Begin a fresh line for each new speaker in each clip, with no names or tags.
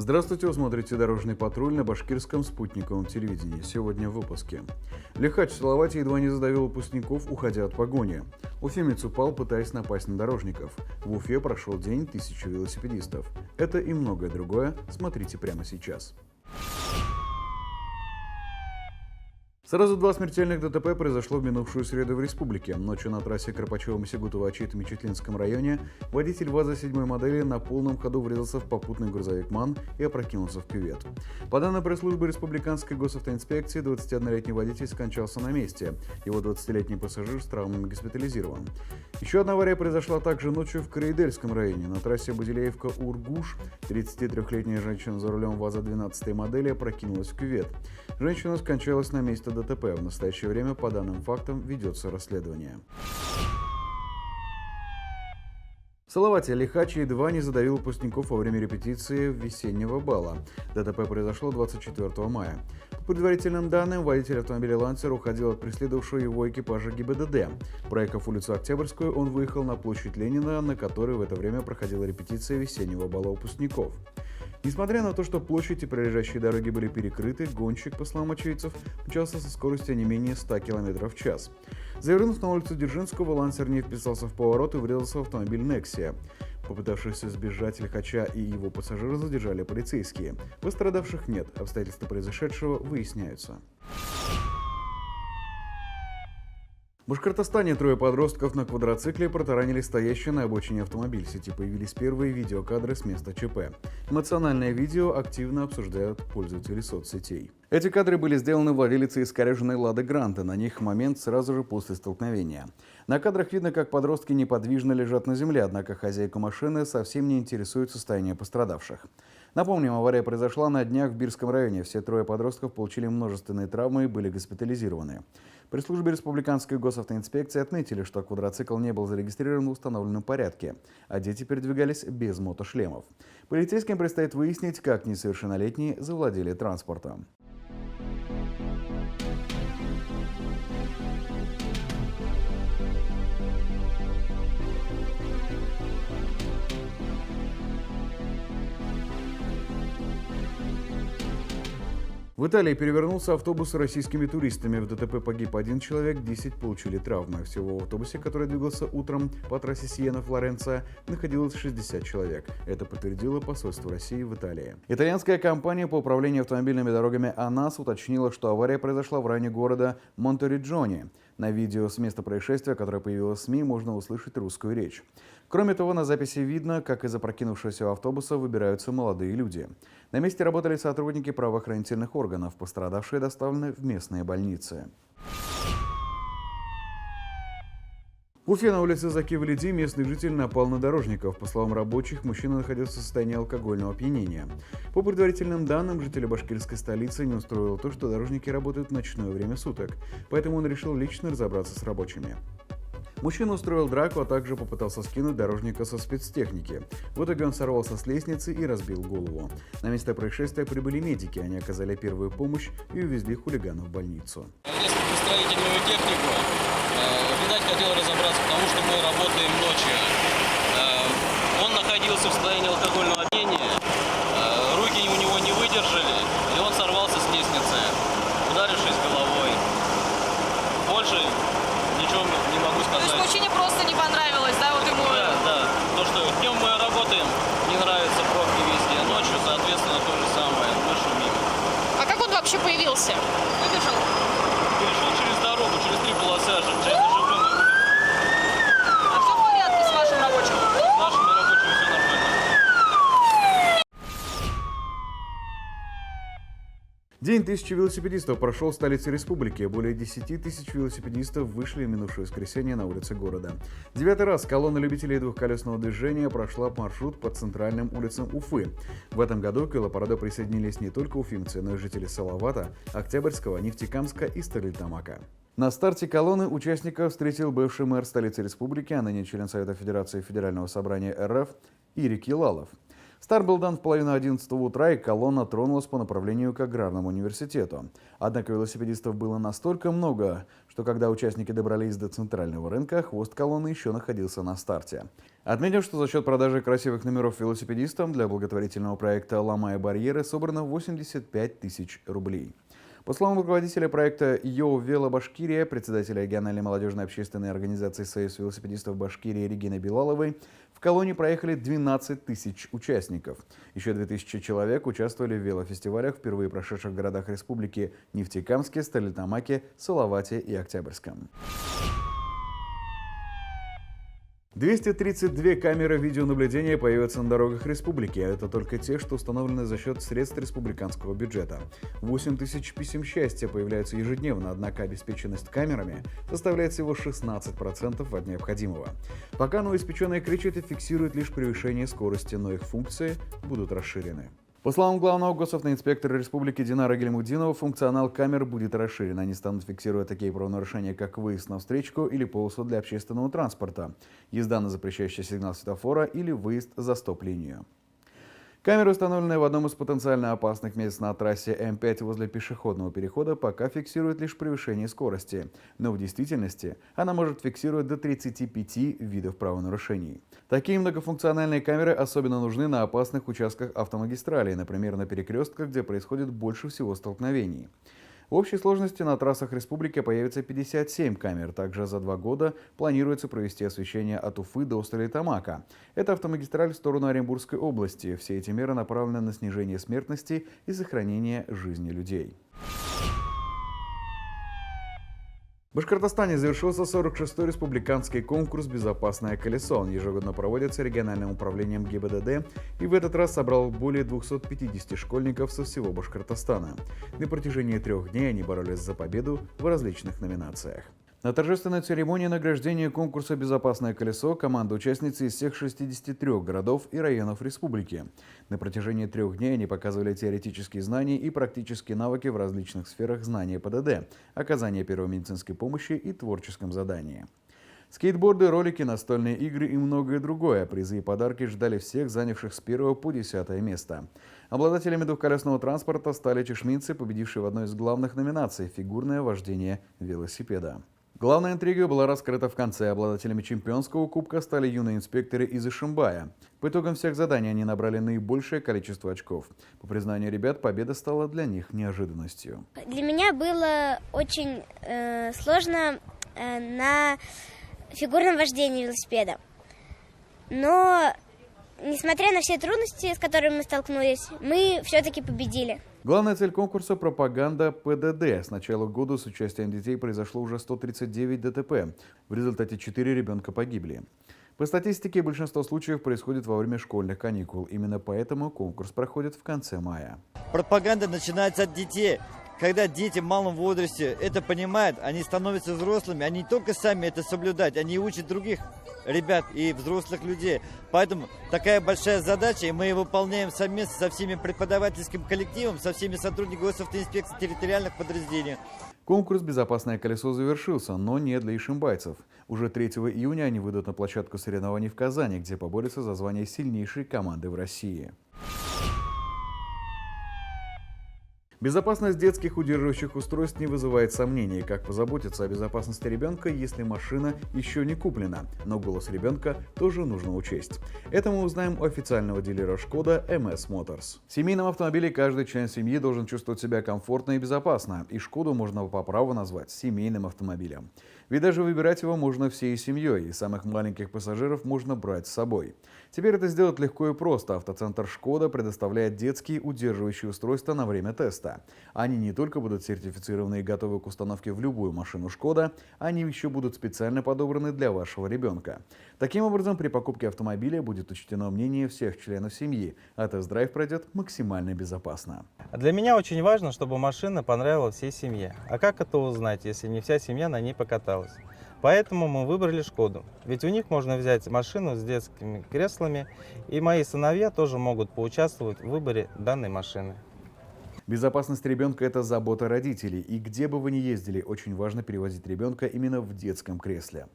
Здравствуйте, вы смотрите «Дорожный патруль» на башкирском спутниковом телевидении. Сегодня в выпуске. Лихач в Салавате едва не задавил выпускников, уходя от погони. Уфимец упал, пытаясь напасть на дорожников. В Уфе прошел день 1000 велосипедистов. Это и многое другое смотрите прямо сейчас. Сразу два смертельных ДТП произошло в минувшую среду в республике. Ночью на трассе Карпачево-Масигутова-Ачит-Мечетлинском районе водитель ВАЗа 7 модели на полном ходу врезался в попутный грузовик МАН и опрокинулся в кювет. По данным пресс-службы Республиканской госавтоинспекции, 21-летний водитель скончался на месте. Его 20-летний пассажир с травмами госпитализирован. Еще одна авария произошла также ночью в Караидельском районе. На трассе Базилеевка-Ургуш 33-летняя женщина за рулем ВАЗа 12 модели опрокинулась в кювет. Женщина скончалась на месте ДТП. В настоящее время по данным фактам ведется расследование. В Салавате лихач едва не задавил выпускников во время репетиции весеннего бала. ДТП произошло 24 мая. По предварительным данным, водитель автомобиля «Лансер» уходил от преследовавшего его экипажа ГИБДД. Проехав улицу Октябрьскую, он выехал на площадь Ленина, на которой в это время проходила репетиция весеннего бала выпускников. Несмотря на то, что площадь и прилежащие дороги были перекрыты, гонщик, по словам очевидцев, мчался со скоростью не менее 100 км в час. Завернув на улицу Дзержинского, «Лансер» не вписался в поворот и врезался в автомобиль «Нексия». Попытавшихся сбежать лихача и его пассажира задержали полицейские. Пострадавших нет, обстоятельства произошедшего выясняются. В Башкортостане трое подростков на квадроцикле протаранили стоящий на обочине автомобиль. В сети появились первые видеокадры с места ЧП. Эмоциональное видео активно обсуждают пользователи соцсетей. Эти кадры были сделаны владелицей искореженной «Лады Гранта». На них момент сразу же после столкновения. На кадрах видно, как подростки неподвижно лежат на земле, однако хозяйка машины совсем не интересует состояние пострадавших. Напомним, авария произошла на днях в Бирском районе. Все трое подростков получили множественные травмы и были госпитализированы. При службе Республиканской госавтоинспекции отметили, что квадроцикл не был зарегистрирован в установленном порядке, а дети передвигались без мотошлемов. Полицейским предстоит выяснить, как несовершеннолетние завладели транспортом. В Италии перевернулся автобус с российскими туристами. В ДТП погиб один человек, 10 получили травмы. Всего в автобусе, который двигался утром по трассе Сиена-Флоренция, находилось 60 человек. Это подтвердило посольство России в Италии. Итальянская компания по управлению автомобильными дорогами АНАС уточнила, что авария произошла в районе города Монтериджоне. На видео с места происшествия, которое появилось в СМИ, можно услышать русскую речь. Кроме того, на записи видно, как из опрокинувшегося автобуса выбираются молодые люди. На месте работали сотрудники правоохранительных органов. Пострадавшие доставлены в местные больницы. В Уфе на улице Заки-Валиди местный житель напал на дорожников. По словам рабочих, мужчина находился в состоянии алкогольного опьянения. По предварительным данным, жителя башкирской столицы не устроило то, что дорожники работают в ночное время суток. Поэтому он решил лично разобраться с рабочими. Мужчина устроил драку, а также попытался скинуть дорожника со спецтехники. В итоге он сорвался с лестницы и разбил голову. На место происшествия прибыли медики, они оказали первую помощь и увезли хулигана в больницу.
Несколько строительную технику. Видать, хотел разобраться, потому что мы работаем ночью. Он находился в состоянии алкогольного опьянения, руки у него не выдержали, и он сорвался с лестницы, ударившись головой. Больше ничего не могу сказать.
То есть мужчине просто не понравилось, да, вот ему?
Да. То, что днем мы работаем, не нравятся пробки везде, а ночью, соответственно, то же самое, мы шумим.
А как он вообще появился? Выбежал?
Перешел через дорогу, через 3 полосы, через оживленную улицу.
А все в порядке с вашим рабочим?
С нашими рабочими все нормально.
День 1000 велосипедистов прошел в столице республики. Более 10 тысяч велосипедистов вышли в минувшее воскресенье на улицы города. 9-й раз колонна любителей двухколесного движения прошла маршрут по центральным улицам Уфы. В этом году к велопараду присоединились не только уфимцы, но и жители Салавата, Октябрьского, Нефтекамска и Стерлитамака. На старте колонны участников встретил бывший мэр столицы республики, а ныне член Совета Федерации Федерального собрания РФ Ирик Елалов. Старт был дан в половину 11 утра, и колонна тронулась по направлению к Аграрному университету. Однако велосипедистов было настолько много, что когда участники добрались до центрального рынка, хвост колонны еще находился на старте. Отметим, что за счет продажи красивых номеров велосипедистам для благотворительного проекта «Ломая барьеры» собрано 85 тысяч рублей. По словам руководителя проекта «Йо Вело Башкирия», председателя региональной молодежной общественной организации «Союз велосипедистов Башкирии» Регины Белаловой, в колонии проехали 12 тысяч участников. Еще 2000 человек участвовали в велофестивалях, впервые прошедших в городах республики Нефтекамске, Стерлитамаке, Салавате и Октябрьском. 232 камеры видеонаблюдения появятся на дорогах республики, а это только те, что установлены за счет средств республиканского бюджета. 8000 писем счастья появляются ежедневно, однако обеспеченность камерами составляет всего 16% от необходимого. Пока новоиспеченные кричаты фиксируют лишь превышение скорости, но их функции будут расширены. По словам главного госавтоинспектора республики Динара Гельмудинова, функционал камер будет расширен. Они станут фиксировать такие правонарушения, как выезд на встречку или полосу для общественного транспорта, езда на запрещающий сигнал светофора или выезд за стоп-линию. Камера, установленная в одном из потенциально опасных мест на трассе М5 возле пешеходного перехода, пока фиксирует лишь превышение скорости, но в действительности она может фиксировать до 35 видов правонарушений. Такие многофункциональные камеры особенно нужны на опасных участках автомагистрали, например, на перекрестках, где происходит больше всего столкновений. В общей сложности на трассах республики появится 57 камер. Также за 2 года планируется провести освещение от Уфы до Стерлитамака. Это автомагистраль в сторону Оренбургской области. Все эти меры направлены на снижение смертности и сохранение жизни людей. В Башкортостане завершился 46-й республиканский конкурс «Безопасное колесо». Он ежегодно проводится региональным управлением ГИБДД и в этот раз собрал более 250 школьников со всего Башкортостана. На протяжении 3 дней они боролись за победу в различных номинациях. На торжественной церемонии награждения конкурса «Безопасное колесо» команда участниц из всех 63 городов и районов республики. На протяжении 3 дней они показывали теоретические знания и практические навыки в различных сферах знания ПДД, оказания первой медицинской помощи и творческом задании. Скейтборды, ролики, настольные игры и многое другое. Призы и подарки ждали всех, занявших с 1 по 10 место. Обладателями двухколесного транспорта стали чешминцы, победившие в одной из главных номинаций – фигурное вождение велосипеда. Главная интрига была раскрыта в конце. Обладателями чемпионского кубка стали юные инспекторы из Ишимбая. По итогам всех заданий они набрали наибольшее количество очков. По признанию ребят, победа стала для них неожиданностью.
Для меня было очень сложно на фигурном вождении велосипеда. Но, несмотря на все трудности, с которыми мы столкнулись, мы все-таки победили.
Главная цель конкурса – пропаганда ПДД. С начала года с участием детей произошло уже 139 ДТП. В результате 4 ребенка погибли. По статистике, большинство случаев происходит во время школьных каникул. Именно поэтому конкурс проходит в конце мая.
Пропаганда начинается от детей. Когда дети в малом возрасте это понимают, они становятся взрослыми, они не только сами это соблюдают, они учат других ребят и взрослых людей. Поэтому такая большая задача, и мы ее выполняем совместно со всеми преподавательским коллективом, со всеми сотрудниками госавтоинспекции территориальных подразделений.
Конкурс «Безопасное колесо» завершился, но не для ишимбайцев. Уже 3 июня они выйдут на площадку соревнований в Казани, где поборются за звание сильнейшей команды в России. Безопасность детских удерживающих устройств не вызывает сомнений. Как позаботиться о безопасности ребенка, если машина еще не куплена, но голос ребенка тоже нужно учесть. Это мы узнаем у официального дилера «Шкода» MS Motors. В семейном автомобиле каждый член семьи должен чувствовать себя комфортно и безопасно, и «Шкоду» можно по праву назвать семейным автомобилем. Ведь даже выбирать его можно всей семьей, и самых маленьких пассажиров можно брать с собой. Теперь это сделать легко и просто. Автоцентр «Шкода» предоставляет детские удерживающие устройства на время теста. Они не только будут сертифицированы и готовы к установке в любую машину «Шкода», они еще будут специально подобраны для вашего ребенка. Таким образом, при покупке автомобиля будет учтено мнение всех членов семьи, а тест-драйв пройдет максимально безопасно.
Для меня очень важно, чтобы машина понравилась всей семье. А как это узнать, если не вся семья на ней покаталась? Поэтому мы выбрали «Шкоду». Ведь у них можно взять машину с детскими креслами, и мои сыновья тоже могут поучаствовать в выборе данной машины.
Безопасность ребенка – это забота родителей, и где бы вы ни ездили, очень важно перевозить ребенка именно в детском кресле.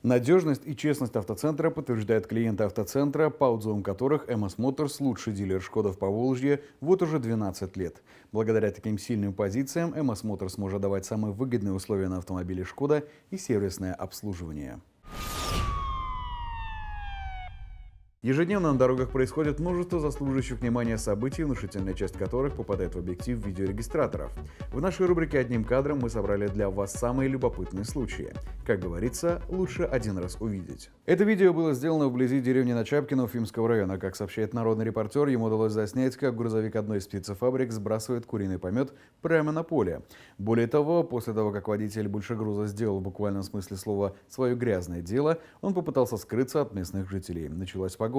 Надежность и честность автоцентра подтверждают клиенты автоцентра, по отзывам которых MS Motors – лучший дилер «Шкода» в Поволжье вот уже 12 лет. Благодаря таким сильным позициям MS Motors может давать самые выгодные условия на автомобиле «Шкода» и сервисное обслуживание. Ежедневно на дорогах происходит множество заслуживающих внимания событий, внушительная часть которых попадает в объектив видеорегистраторов. В нашей рубрике «Одним кадром» мы собрали для вас самые любопытные случаи. Как говорится, лучше один раз увидеть. Это видео было сделано вблизи деревни Начапкино Уфимского района. Как сообщает народный репортер, ему удалось заснять, как грузовик одной из птицефабрик сбрасывает куриный помет прямо на поле. Более того, после того, как водитель большегруза сделал в буквальном смысле слова свое грязное дело, он попытался скрыться от местных жителей. Началась погоня.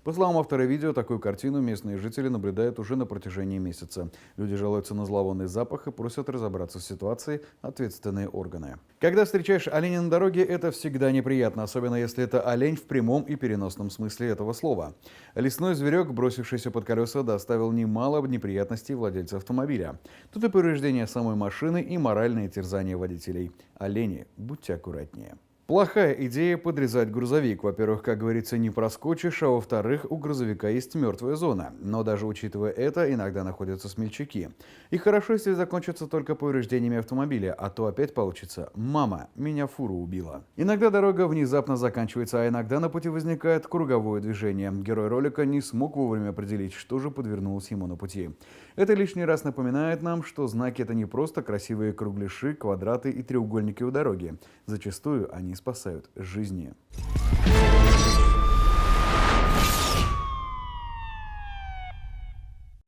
По словам автора видео, такую картину местные жители наблюдают уже на протяжении месяца. Люди жалуются на зловонный запах и просят разобраться в ситуации ответственные органы. Когда встречаешь оленя на дороге, это всегда неприятно, особенно если это олень в прямом и переносном смысле этого слова. Лесной зверек, бросившийся под колеса, доставил немало неприятностей владельцу автомобиля. Тут и повреждения самой машины, и моральные терзания водителей. Олени, будьте аккуратнее. Плохая идея подрезать грузовик. Во-первых, как говорится, не проскочишь, а во-вторых, у грузовика есть мертвая зона. Но даже учитывая это, иногда находятся смельчаки. И хорошо, если закончится только повреждениями автомобиля, а то опять получится «мама, меня фура убила». Иногда дорога внезапно заканчивается, а иногда на пути возникает круговое движение. Герой ролика не смог вовремя определить, что же подвернулось ему на пути. Это лишний раз напоминает нам, что знаки — это не просто красивые кругляши, квадраты и треугольники у дороги. Зачастую они спасают жизни.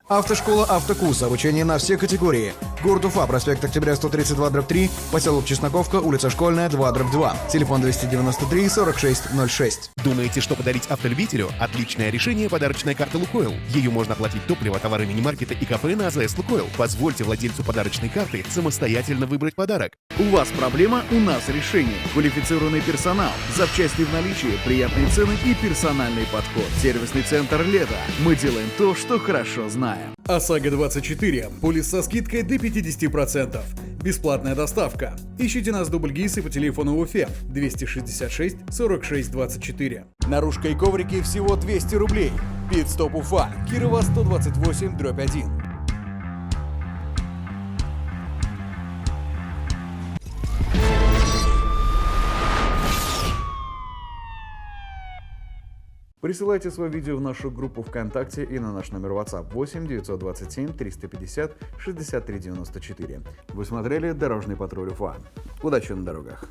Автошкола «Автокурс». Обучение на все категории. Город Уфа, проспект Октября 132/3, поселок Чесноковка, улица Школьная, 2/2. Телефон 293 4606.
Думаете, что подарить автолюбителю? Отличное решение — подарочная карта «Лукойл». Ее можно оплатить топливо, товары мини-маркета и кафе на АЗС «Лукойл». Позвольте владельцу подарочной карты самостоятельно выбрать подарок.
У вас проблема, у нас решение. Квалифицированный персонал, запчасти в наличии, приятные цены и персональный подход. Сервисный центр «Лето». Мы делаем то, что хорошо знаем. ОСАГО 24. Полис со скидкой до 50%. Бесплатная доставка. Ищите нас в Дубльгиз по телефону в Уфе 266 46 24. Наружка и коврики всего 200 рублей. Питстоп Уфа. Кирова 128/1. Присылайте свое видео в нашу группу ВКонтакте и на наш номер WhatsApp 8 927 350 63 94. Вы смотрели «Дорожный патруль Уфа». Удачи на дорогах!